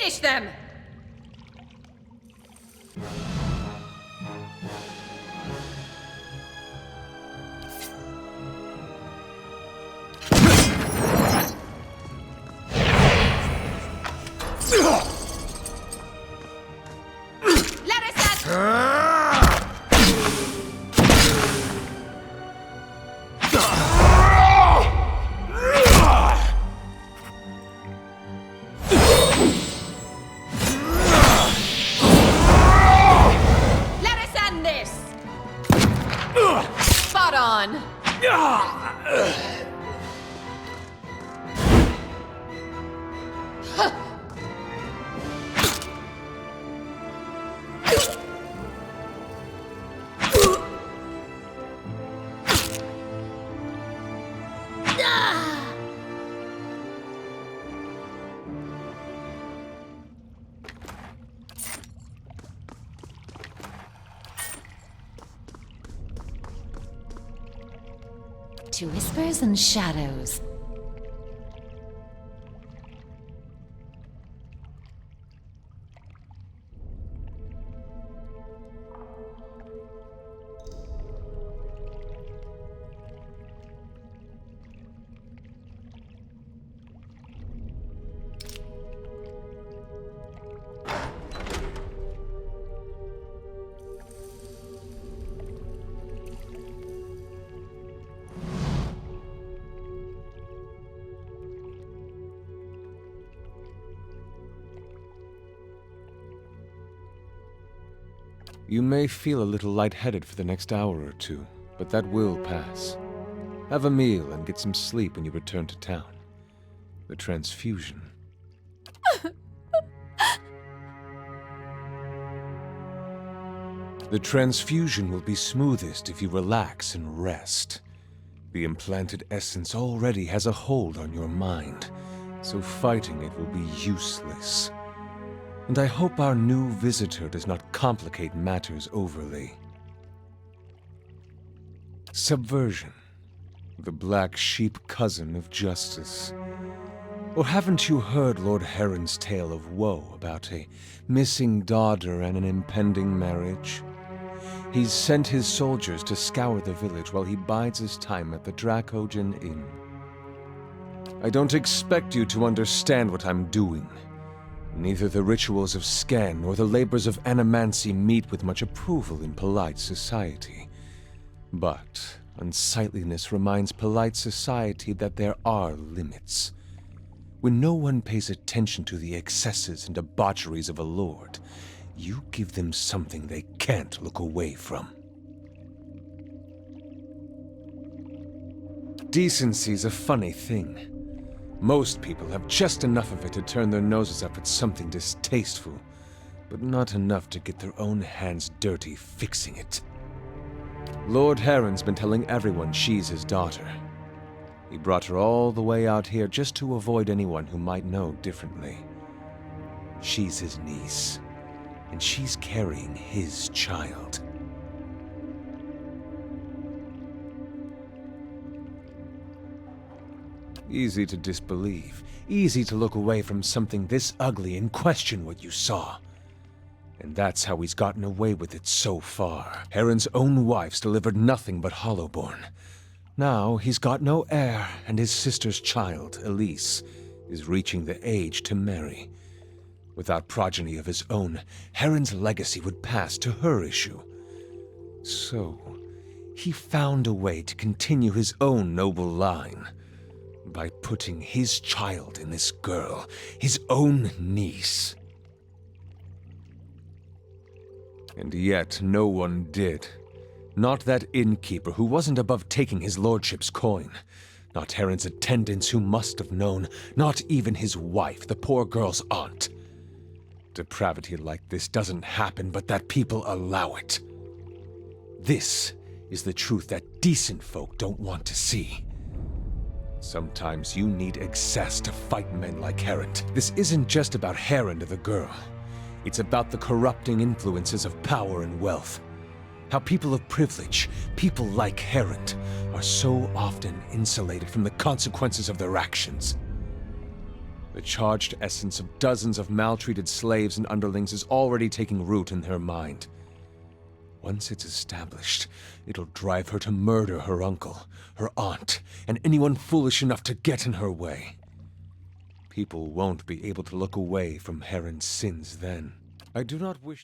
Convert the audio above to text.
Finish them! Spot on! To whispers and shadows. You may feel a little lightheaded for the next hour or two, but that will pass. Have a meal and get some sleep when you return to town. The transfusion. The transfusion will be smoothest if you relax and rest. The implanted essence already has a hold on your mind, so fighting it will be useless. And I hope our new visitor does not complicate matters overly. Subversion, the black sheep cousin of justice. Or haven't you heard Lord Heron's tale of woe about a missing daughter and an impending marriage? He's sent his soldiers to scour the village while he bides his time at the Dracogen Inn. I don't expect you to understand what I'm doing. Neither the rituals of Skaen nor the labors of animancy meet with much approval in polite society. But unsightliness reminds polite society that there are limits. When no one pays attention to the excesses and debaucheries of a lord, you give them something they can't look away from. Decency's a funny thing. Most people have just enough of it to turn their noses up at something distasteful, but not enough to get their own hands dirty fixing it. Lord Heron's been telling everyone she's his daughter. He brought her all the way out here just to avoid anyone who might know differently. She's his niece, and she's carrying his child. Easy to disbelieve, easy to look away from something this ugly and question what you saw. And that's how he's gotten away with it so far. Heron's own wife's delivered nothing but Hollowborn. Now he's got no heir, and his sister's child, Elise, is reaching the age to marry. Without progeny of his own, Heron's legacy would pass to her issue. So, he found a way to continue his own noble line. By putting his child in this girl, his own niece. And yet no one did. Not that innkeeper who wasn't above taking his lordship's coin. Not Heron's attendants who must have known. Not even his wife, the poor girl's aunt. Depravity like this doesn't happen, but that people allow it. This is the truth that decent folk don't want to see. Sometimes you need excess to fight men like Heron. This isn't just about Heron or the girl. It's about the corrupting influences of power and wealth. How people of privilege, people like Heron, are so often insulated from the consequences of their actions. The charged essence of dozens of maltreated slaves and underlings is already taking root in her mind. Once it's established, it'll drive her to murder her uncle, her aunt, and anyone foolish enough to get in her way. People won't be able to look away from Heron's sins then. I do not wish